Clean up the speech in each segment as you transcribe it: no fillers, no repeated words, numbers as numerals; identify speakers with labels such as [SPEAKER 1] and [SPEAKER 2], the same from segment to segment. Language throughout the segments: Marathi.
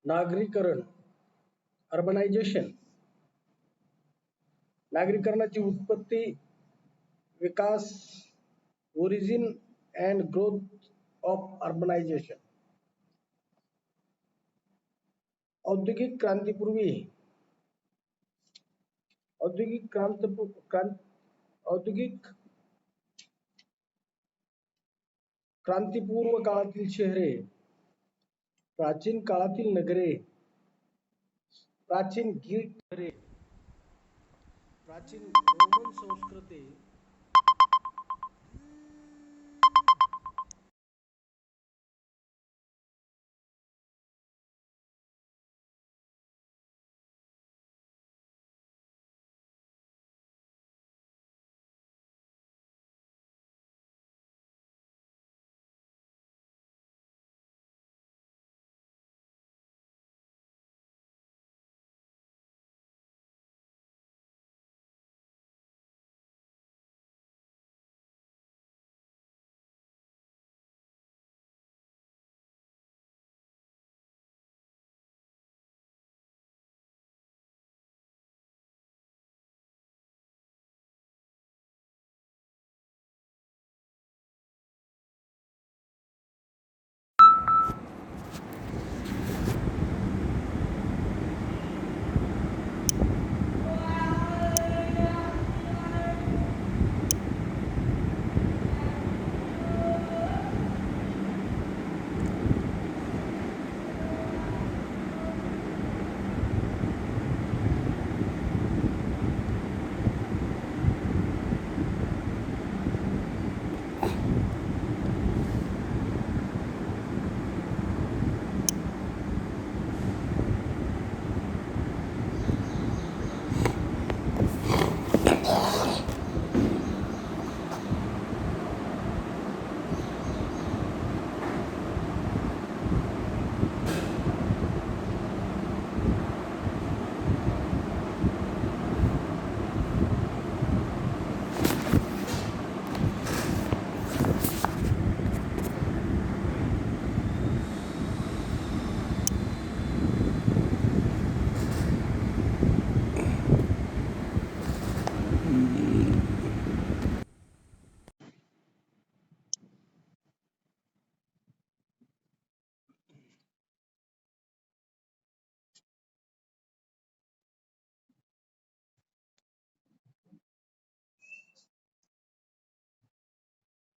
[SPEAKER 1] नागरीकरण, अर्बनायझेशन. नागरीकरणाची उत्पत्ती, विकास, origin and growth of urbanisation. औद्योगिक क्रांतीपूर्वी औद्योगिक क्रांतीपूर्व काळातील शहरे, प्राचीन काळातील नगरे, प्राचीन ग्रीक शहरे, प्राचीन रोमन संस्कृती,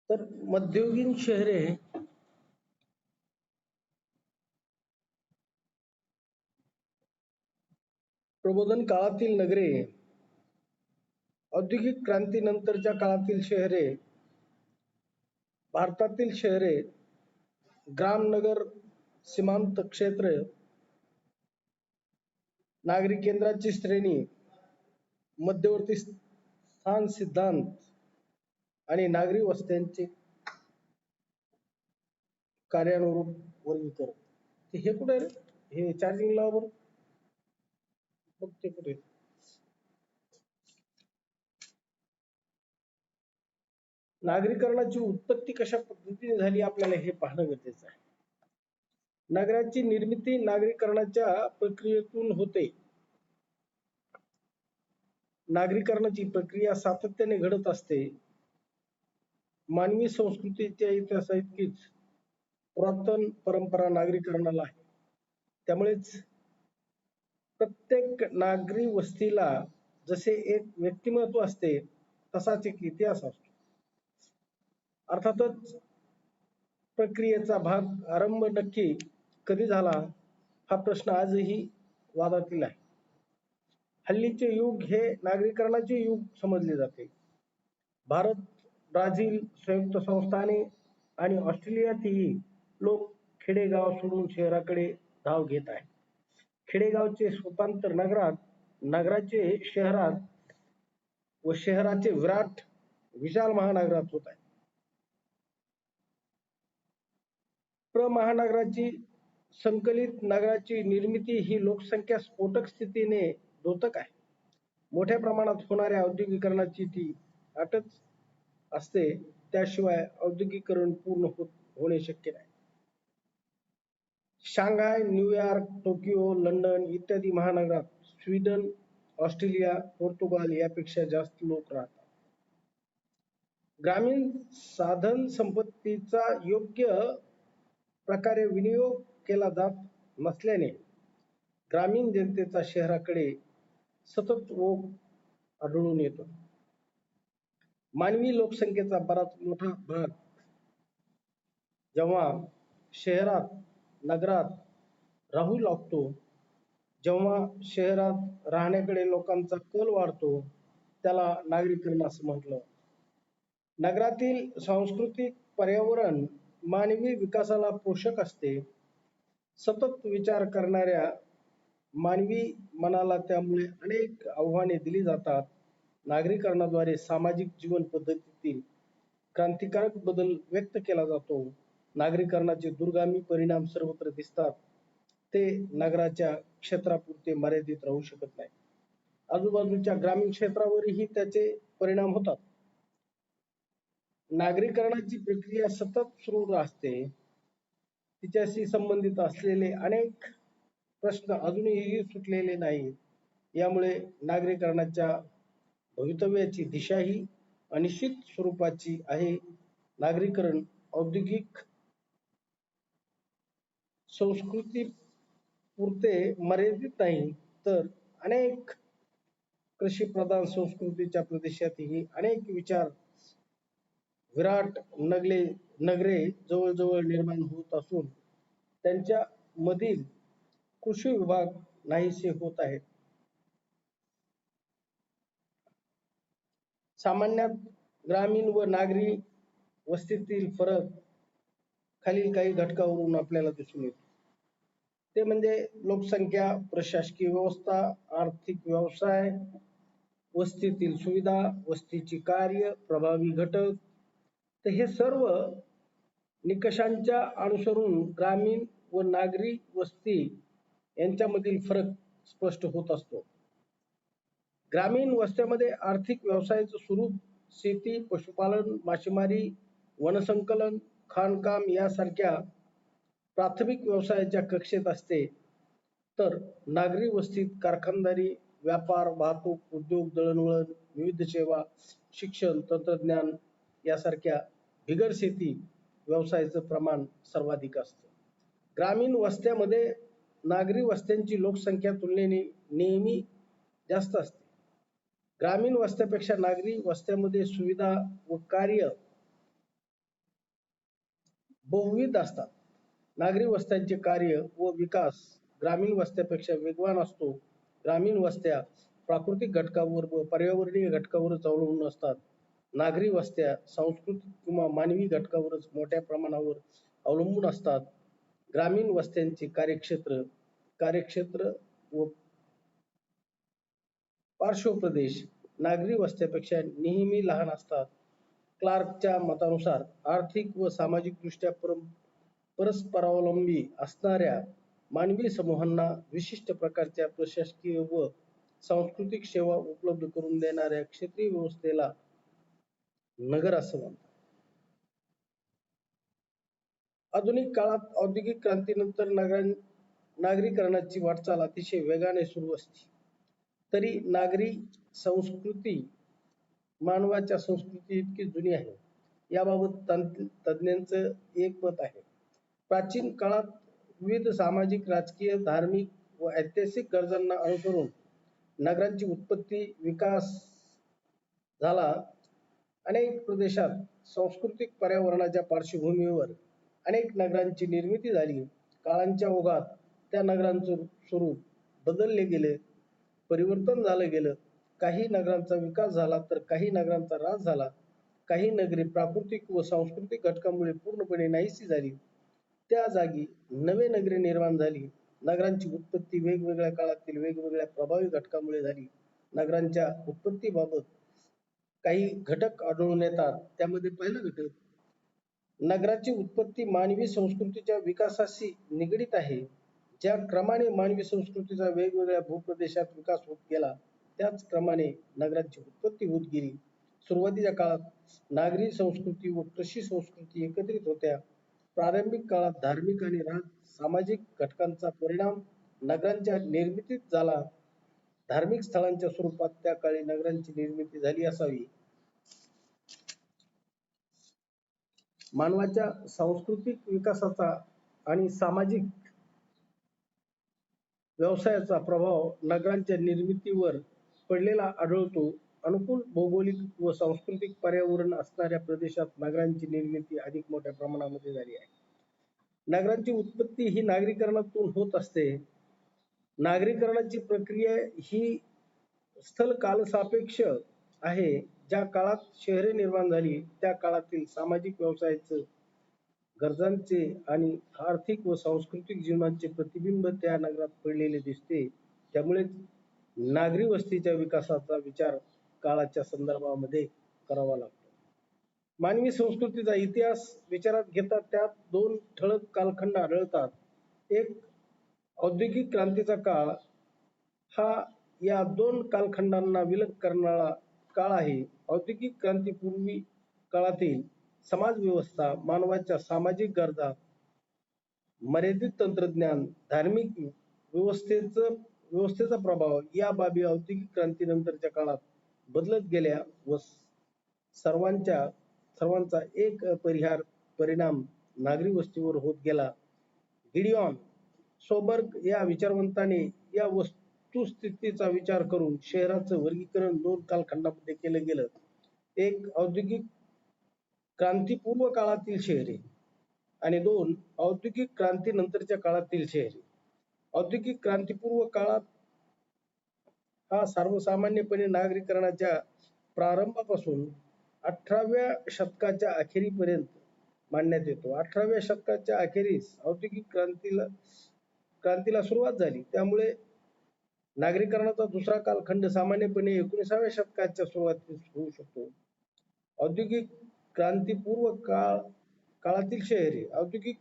[SPEAKER 1] तर मध्ययुगीन शहरे प्रबोधन काळातील नगरे, औद्योगिक क्रांतीनंतरच्या काळातील शहरे, भारतातील शहरे, ग्रामनगर सीमांत क्षेत्र, नागरी केंद्राची श्रेणी, मध्यवर्ती स्थान सिद्धांत आणि नागरी वस्त्यांचे कार्यानुरूप वर्गीकरण. हे कुठे रे? हे चार्जिंग लावा बघ ते कुठे. नागरीकरणाची उत्पत्ती कशा पद्धतीने झाली आपल्याला हे पाहणं गरजेचं आहे. नगराची निर्मिती नागरीकरणाच्या प्रक्रियेतून होते. नागरीकरणाची प्रक्रिया सातत्याने घडत असते. मानवी संस्कृतीच्या इतिहासाइतकीच पुरातन परंपरा नागरीकरणाला आहे. त्यामुळेच प्रत्येक नागरी वस्तीला जसे एक व्यक्तिमत्व असते तसाच एक इतिहास असतो. अर्थातच प्रक्रियेचा भाग आरंभ नक्की कधी झाला हा प्रश्न आजही वादातील आहे. हल्लीचे युग हे नागरीकरणाचे युग समजले जाते. भारत, ब्राझील, संयुक्त संस्थाने आणि ऑस्ट्रेलियातही लोक खेडेगाव सोडून शहराकडे धाव घेत आहेत. खेडेगावचे रूपांतर नगरात, नगराचे शहरात व शहराचे विराट विशाल महानगरात होत आहे. प्रमहानगराची संकलित नगराची निर्मिती ही लोकसंख्या स्फोटक स्थितीने द्योतक आहे. मोठ्या प्रमाणात होणाऱ्या औद्योगिकरणाची ती अटच असते. त्याशिवाय औद्योगिकरण पूर्ण होणे शक्य नाही. शांघाय, न्यूयॉर्क, टोकियो, लंडन इत्यादी महानगरात स्वीडन, ऑस्ट्रेलिया, पोर्तुगाल यापेक्षा जास्त लोक राहतात. ग्रामीण साधन संपत्तीचा योग्य प्रकारे विनियोग केला जात नसल्याने ग्रामीण जनतेचा शहराकडे सतत ओघ आढळून येतो. मानवी लोकसंख्येचा बराच मोठा भाग जेव्हा शहरात, नगरात राहू लागतो, जेव्हा शहरात राहण्याकडे लोकांचा कल वाढतो, त्याला नागरीकरण असं म्हटलं. नगरातील सांस्कृतिक पर्यावरण मानवी विकासाला पोषक असते. सतत विचार करणाऱ्या मानवी मनाला त्यामुळे अनेक आव्हाने दिली जातात. नागरीकरणाद्वारे सामाजिक जीवन पद्धतीतील क्रांतिकारक बदल व्यक्त केला जातो. नागरीकरणाचे दूरगामी परिणाम सर्वत्र दिसतात. ते नगराच्या क्षेत्रापुरते मर्यादित राहू शकत नाही. आजूबाजूच्या ग्रामीण क्षेत्रावरही त्याचे परिणाम होतात. नागरीकरणाची प्रक्रिया सतत सुरू असते. तिच्याशी संबंधित असलेले अनेक प्रश्न अजूनही सुटलेले नाहीत. यामुळे नागरीकरणाच्या भवितव्याची दिशाही अनिश्चित स्वरूपाची आहे. नागरीकरण औद्योगिक संस्कृती पुरते मर्यादित नाही, तर अनेक कृषी प्रधान संस्कृतीच्या प्रदेशातही अनेक विचार विराट नगरे जवळजवळ निर्माण होत असून त्यांच्या मधील कृषी विभाग नाहीसे होत आहेत. सामान्यात ग्रामीण व नागरी वस्तीतील फरक खालील काही घटकावरून आपल्याला दिसून येतो. ते म्हणजे लोकसंख्या, प्रशासकीय व्यवस्था, आर्थिक व्यवसाय, वस्तीतील सुविधा, वस्तीची कार्य, प्रभावी घटक. तर हे सर्व निकषांच्या अनुसरून ग्रामीण व नागरी वस्ती यांच्यामधील फरक स्पष्ट होत असतो. ग्रामीण वस्त्यामध्ये आर्थिक व्यवसायाचं स्वरूप शेती, पशुपालन, मासेमारी, वनसंकलन, खाणकाम यासारख्या प्राथमिक व्यवसायाच्या कक्षेत असते. तर नागरी वस्तीत कारखानदारी, व्यापार, वाहतूक, उद्योग, दळणवळण, विविध सेवा, शिक्षण, तंत्रज्ञान यासारख्या बिगर शेती व्यवसायाचं प्रमाण सर्वाधिक असतं. ग्रामीण वस्त्यामध्ये नागरी वस्त्यांची लोकसंख्या तुलनेने नेहमी जास्त असते. ग्रामीण वस्त्यापेक्षा नागरी वस्त्यामध्ये सुविधा व कार्य बहुविध असतात. नागरी वस्त्यांचे कार्य व विकास ग्रामीण वस्त्यापेक्षा वेगवान असतो. ग्रामीण वस्त्या प्राकृतिक घटकावर व पर्यावरणीय घटकावरच अवलंबून असतात. नागरी वस्त्या सांस्कृतिक किंवा मानवी घटकावरच मोठ्या प्रमाणावर अवलंबून असतात. ग्रामीण वस्त्यांचे कार्यक्षेत्र व पार्श्वप्रदेश नागरी वस्त्यापेक्षा नेहमी लहान असतात. क्लार्कच्या मतानुसार आर्थिक व सामाजिक दृष्ट्या परस्परावलंबी असणाऱ्या मानवी समूहांना विशिष्ट प्रकारच्या प्रशासकीय व सांस्कृतिक सेवा उपलब्ध करून देणाऱ्या क्षेत्रीय व्यवस्थेला नगर असं म्हणतात. आधुनिक काळात औद्योगिक क्रांतीनंतर नागरीकरणाची वाटचाल अतिशय वेगाने सुरू असते. तरी नागरी संस्कृती मानवाच्या संस्कृती इतकी जुनी आहे. याबाबत तज्ञांचं एक मत आहे. प्राचीन काळात विविध सामाजिक, राजकीय, धार्मिक व ऐतिहासिक गरजांना अनुसरून नगरांची उत्पत्ती, विकास झाला. अनेक प्रदेशात सांस्कृतिक पर्यावरणाच्या पार्श्वभूमीवर अनेक नगरांची निर्मिती झाली. काळाच्या ओघात त्या नगरांचं स्वरूप बदलले गेले, परिवर्तन झालं गेलं. काही नगरांचा विकास झाला तर काही नगरांचा ऱ्हास झाला. काही नगरे प्राकृतिक व सांस्कृतिक घटकांमुळे पूर्णपणे नाहीशी झाली. त्या जागी नवे नगरे निर्माण झाली. नगरांची उत्पत्ती वेगवेगळ्या काळातील वेगवेगळ्या प्रभावी घटकांमुळे झाली. नगरांच्या उत्पत्तीबाबत काही घटक आढळून येतात. त्यामध्ये पहिला घटक, नगराची उत्पत्ती मानवी संस्कृतीच्या विकासाशी निगडित आहे. ज्या क्रमाने मानवी संस्कृतीचा वेगवेगळ्या भूप्रदेशात विकास होत गेला, त्याच क्रमाने नगरांची उत्पत्ती होत गेली. सुरुवातीच्या काळात नागरी संस्कृती व कृषी संस्कृती एकत्रित होत्या. प्रारंभिक काळात धार्मिक आणि सामाजिक घटकांचा परिणाम नगरांच्या निर्मितीत झाला. धार्मिक स्थळांच्या स्वरूपात त्या काळी नगरांची निर्मिती झाली असावी. मानवाच्या सांस्कृतिक विकासाचा आणि सामाजिक व्यवसायाचा प्रभाव नगरांच्या निर्मितीवर पडलेला आढळतो. अनुकूल भौगोलिक व सांस्कृतिक पर्यावरण असणाऱ्या प्रदेशात नगरांची निर्मिती अधिक मोठ्या प्रमाणामध्ये झाली आहे. नगरांची उत्पत्ती ही नागरीकरणातून होत असते. नागरीकरणाची प्रक्रिया ही स्थल कालसापेक्ष आहे. ज्या काळात शहरे निर्माण झाली त्या काळातील सामाजिक व्यवसायाचे गरजांचे आणि आर्थिक व सांस्कृतिक जीवनाचे प्रतिबिंब त्या नगरात पडलेले दिसते. त्यामुळे नागरी वस्तीच्या विकासाचा विचार काळाच्या संदर्भामध्ये करावा लागतो. मानवी संस्कृतीचा इतिहास विचारात घेता त्यात दोन ठळक कालखंड आढळतात. एक औद्योगिक क्रांतीचा काळ हा या दोन कालखंडांना विलग करणारा काळ आहे. औद्योगिक क्रांतीपूर्वी काळातील समाज व्यवस्था, मानवाच्या सामाजिक गरजा, मर्यादित तंत्रज्ञान, धार्मिक व्यवस्थेचा प्रभाव या बाबी औद्योगिक क्रांतीनंतरच्या काळात बदलत गेल्या व सर्वांचा एक परिणाम नागरी वस्तीवर होत गेला. गिडिऑन सोबर्ग या विचारवंताने या वस्तुस्थितीचा विचार करून शहराचं वर्गीकरण दोन कालखंडामध्ये केलं गेलं. एक औद्योगिक क्रांतीपूर्व काळातील शहरे आणि दोन औद्योगिक क्रांती नंतरच्या काळातील शहरे. औद्योगिक क्रांतीपूर्व काळात हा सर्वसामान्यपणे नागरीकरणाच्या प्रारंभापासून 18व्या शतकाच्या अखेरीपर्यंत मानण्यात येतो. 18व्या शतकाच्या अखेरीस औद्योगिक क्रांतीला सुरुवात झाली. त्यामुळे नागरीकरणाचा दुसरा कालखंड सामान्यपणे 19व्या शतकाच्या सुरुवातीस होऊ शकतो. औद्योगिक क्रांतीपूर्व काळातील शहरे. औद्योगिक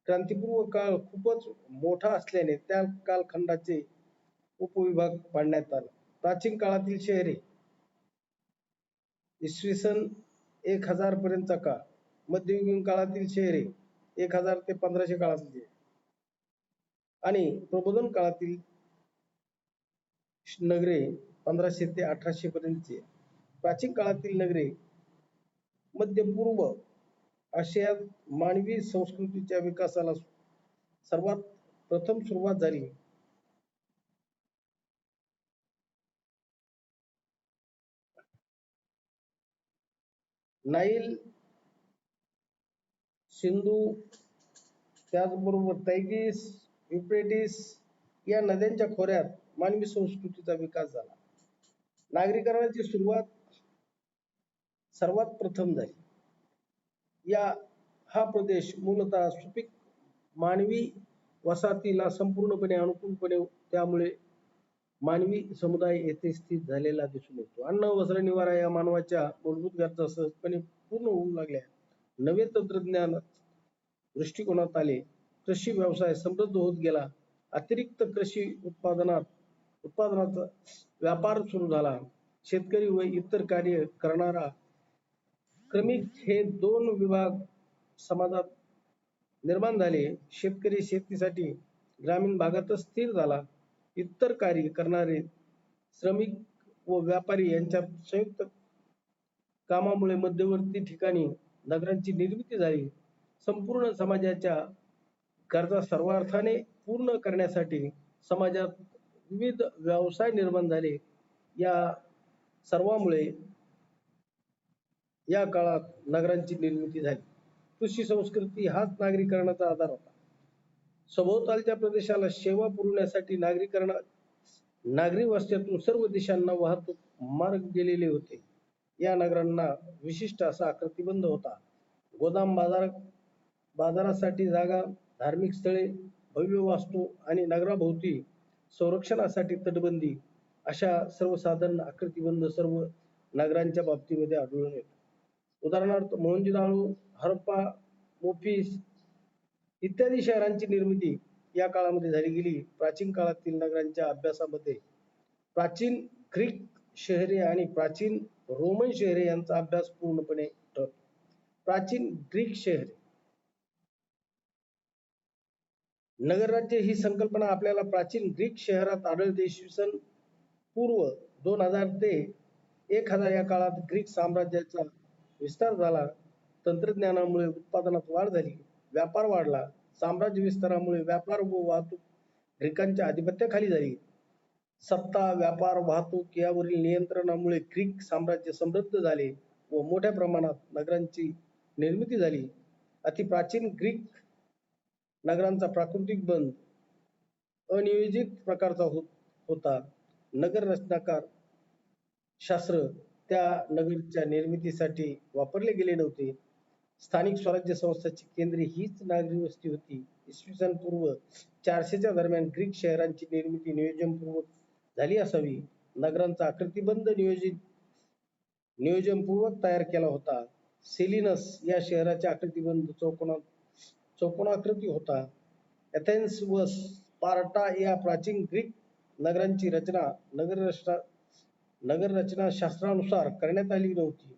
[SPEAKER 1] क्रांतीपूर्व काळ खूपच मोठा असल्याने त्या कालखंडाचे उपविभाग पाडण्यात आला. प्राचीन काळातील शहरे. इसवी सन 1000 पर्यंतचा काळ. मध्ययुगीन काळातील शहरे 1000 ते 1500 काळातील आणि प्रबोधन काळातील नगरे 1500 ते 1800 पर्यंतचे. प्राचीन काळातील नगरे मध्य पूर्व आशियात मानवी संस्कृतीच्या विकासाला सर्वात प्रथम सुरुवात झाली. नाईल, सिंधू, त्याचबरोबर तैगीस, युफ्रेटिस या नद्यांच्या खोऱ्यात मानवी संस्कृतीचा विकास झाला. नागरीकरणाची सुरुवात सर्वात प्रथम झाली. हा प्रदेश मूलतः सुपीक मानवी वसाहतीला संपूर्णपणे अनुकूलपणे त्यामुळे मानवी समुदाय येथे स्थित झालेला दिसून येतो. अन्न, वस्त्र, निवारा या मानवाच्या मूलभूत गरजा सहजपणे पूर्ण होऊ लागल्या. नवे तंत्रज्ञान दृष्टिकोनात आले. कृषी व्यवसाय समृद्ध होत गेला. अतिरिक्त कृषी उत्पादनाचा व्यापार सुरू झाला. शेतकरी व इतर कार्य करणारा क्रमिक हे दोन विभाग समाजात निर्माण झाले. शेतकरी शेतीसाठी ग्रामीण भागातच स्थिर झाला. इतर कार्य करणारे श्रमिक व व्यापारी यांच्या संयुक्त कामामुळे मध्यवर्ती ठिकाणी नगरांची निर्मिती झाली. संपूर्ण समाजाच्या गरजा सर्वार्थाने पूर्ण करण्यासाठी समाजात विविध व्यवसाय निर्माण झाले. या सर्वामुळे या काळात नगरांची निर्मिती झाली. कृषी संस्कृती हाच नागरीकरणाचा आधार होता. सभोवतालच्या प्रदेशाला सेवा पुरवण्यासाठी नागरी वस्त्यातून सर्व दिशांना वाहतूक मार्ग गेलेले होते. या नगरांना विशिष्ट असा आकृतिबंध होता. गोदाम, बाजारासाठी जागा, धार्मिक स्थळे, भव्य वास्तू आणि नगराभोवती संरक्षणासाठी तटबंदी अशा सर्वसाधारण आकृतिबंध सर्व नगरांच्या बाबतीमध्ये आढळून येतो. उदाहरणार्थ मोहनजोदडो, हरप्पा, मोफिस इत्यादी शहरांची निर्मिती या काळामध्ये झाली गेली. प्राचीन काळातील नगरांच्या अभ्यासामध्ये प्राचीन ग्रीक शहरे आणि प्राचीन रोमन शहरे यांचा अभ्यास पूर्णपणे ठरतो. प्राचीन ग्रीक शहरे नगरराज्य ही संकल्पना आपल्याला प्राचीन ग्रीक शहरात आढळते. इसवी सन पूर्व 2000 ते 1000 या काळात ग्रीक साम्राज्याचा विस्तार झाला. तंत्रज्ञानामुळे उत्पादनात वाढ झाली, व्यापार वाढला. साम्राज्य विस्तारामुळे व्यापार व वाहतूक ग्रीकांच्या अधिपत्याखाली झाली. सत्ता, व्यापार, वाहतूक यावरील नियंत्रणामुळे ग्रीक साम्राज्य समृद्ध झाले व मोठ्या प्रमाणात नगरांची निर्मिती झाली. अतिप्राचीन ग्रीक नगरांचा प्राकृतिक बंध अनियोजित प्रकारचा होता. नगर रचनाकार शास्त्र त्या नगरीच्या निर्मितीसाठी वापरले गेले नव्हते. स्थानिक स्वराज्य संस्थांची केंद्रे हीच नागरी वस्ती होती. इसवी सन पूर्व 400च्या दरम्यान ग्रीक शहरांची निर्मिती नियोजनपूर्वक झाली असावी. नगरांचा आकृतिबंध नियोजनपूर्वक तयार केला होता. सेलिनस या शहराचे आकृतिबंध चौकोनाकृती होता. एथेन्स व स्पार्टा या प्राचीन ग्रीक नगरांची रचना नगररचना शास्त्रानुसार करण्यात आली नव्हती.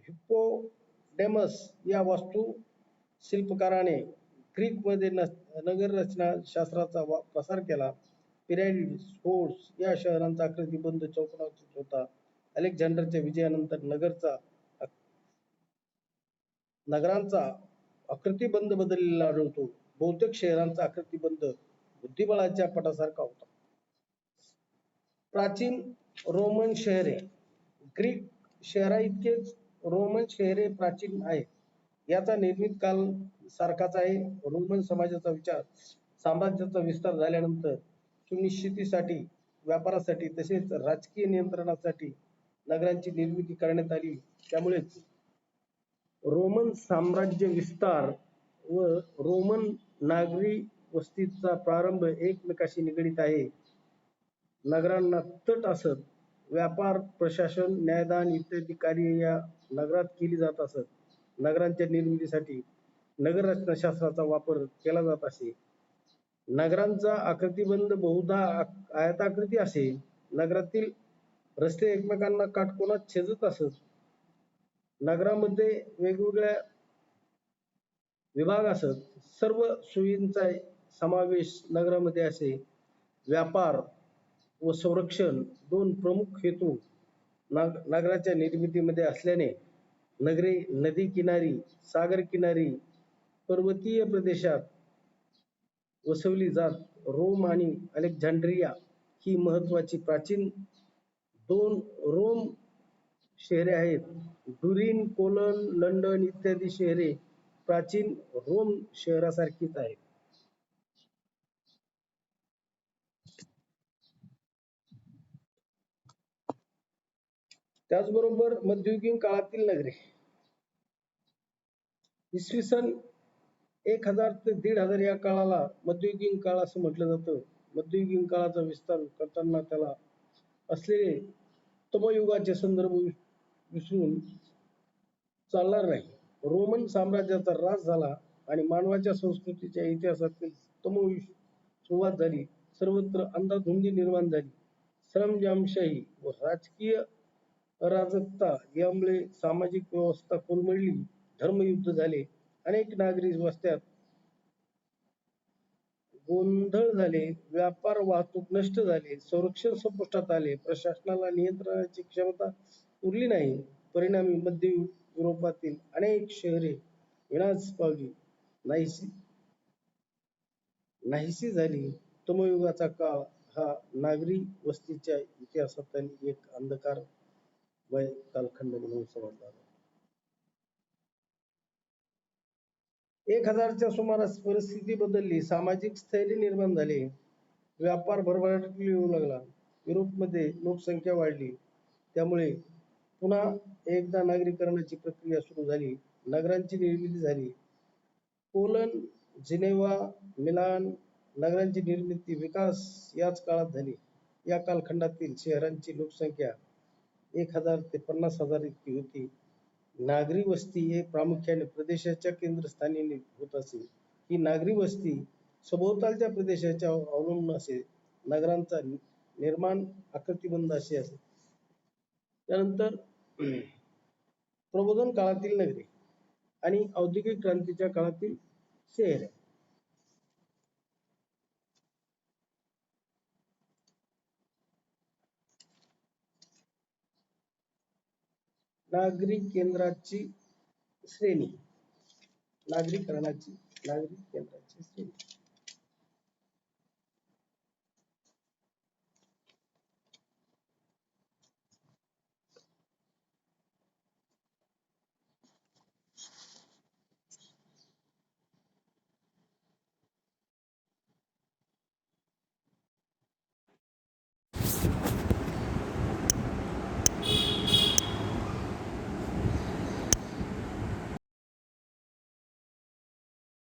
[SPEAKER 1] हिप्पोडेमस या वास्तुशिल्पकाराने ग्रीकमध्ये नगररचना शास्त्राचा प्रसार केला. पिरॅमिड्स, फोर्ट्स या शहरांचा आकृतिबंध चौकोनाकृती होता. अलेक्झांडरच्या विजयानंतर नगरांचा आकृतिबंध बदललेला आढळतो. बहुतेक शहरांचा आकृतिबंध बुद्धिबळाच्या पटासारखा होता. प्राचीन रोमन शहरे ग्रीक शहराइतकेच रोमन शहरे प्राचीन आहेत. याचा निर्मित काल सारखाच आहे. रोमन समाजाचा विचार साम्राज्याचा विस्तार झाल्यानंतर सुनिश्चितीसाठी, व्यापारासाठी तसेच राजकीय नियंत्रणासाठी नगरांची निर्मिती करण्यात आली. त्यामुळेच रोमन साम्राज्य विस्तार व रोमन नागरी वस्तीचा प्रारंभ एकमेकाशी निगडित आहे. नगरांना तट असत. व्यापार, प्रशासन, न्यायदान इत्यादी कार्य या नगरात केली जात असत. नगरांच्या निर्मितीसाठी नगररचनाशास्त्राचा वापर केला जात असे. नगरांचा आकृतिबंध बहुधा आयताकृती असे. नगरातील रस्ते एकमेकांना काटकोनात छेदत असत. नगरामध्ये वेगवेगळ्या विभाग असत. सर्व सोयींचा समावेश नगरामध्ये असे. व्यापार व संरक्षण दोन प्रमुख हेतू नगराच्या निर्मितीमध्ये असल्याने नगरे नदी किनारी, सागर किनारी, पर्वतीय प्रदेशात वसवली जात. रोम आणि अलेक्झांड्रिया ही महत्वाची प्राचीन दोन रोम शहरे आहेत. ट्युरिन, कोलन, लंडन इत्यादी शहरे प्राचीन रोम शहरासारखीच आहेत. त्याचबरोबर मध्ययुगीन काळातील नगरे. इसवी सन 1000 ते 1500 या काळाला मध्ययुगीन काळ असं म्हटलं जातं. मध्ययुगीन काळाचा विस्तार करताना त्याला असलेले तमयुगाचे संदर्भ विसरून चालणार नाही. रोमन साम्राज्याचा ऱ्हास झाला आणि मानवाच्या संस्कृतीच्या इतिहासातील तमयुग सुरुवात झाली. सर्वत्र अंधाधुंदी निर्माण झाली. सरंजामशाही व राजकीय अराजकता यामुळे सामाजिक व्यवस्था कोलमडली. धर्मयुद्ध झाले. अनेक नागरी वस्त्यात गोंधळ झाले. व्यापार वाहतूक नष्ट झाले. संरक्षण संपुष्टात आले. प्रशासनाला नियंत्रणाची क्षमता उरली नाही. परिणामी मध्य युरोपातील अनेक शहरे विनाश पावली, नाहीशी झाली. तमयुगाचा काळ हा नागरी वस्तीच्या इतिहासातील एक अंधकारमय कालखंड म्हणून समजला. 1000च्या सुमारास परिस्थिती बदलली. सामाजिक स्थैर्य निर्माण झाले. व्यापार भरभराटीला येऊ लागला. युरोपमध्ये लोकसंख्या वाढली. त्यामुळे पुन्हा एकदा नागरीकरणाची प्रक्रिया सुरू झाली. नगरांची निर्मिती झाली. पोलन, जिनेव्हा, मिलान नगरांची निर्मिती विकास याच काळात झाली. या कालखंडातील शहरांची लोकसंख्या 1000 ते 50,000 इतकी होती. नागरी वस्ती हे प्रामुख्याने प्रदेशाच्या केंद्रस्थानी होत असे. ही नागरी वस्ती सभोवतालच्या प्रदेशाच्या अवलंबून असे. नगरांचा निर्माण आकृतिबंध असे असे. त्यानंतर प्रबोधन काळातील नगरे आणि औद्योगिक क्रांतीच्या काळातील शहरे. नागरिक केंद्राची श्रेणी. नागरीकरणाची नागरिक केंद्राची श्रेणी.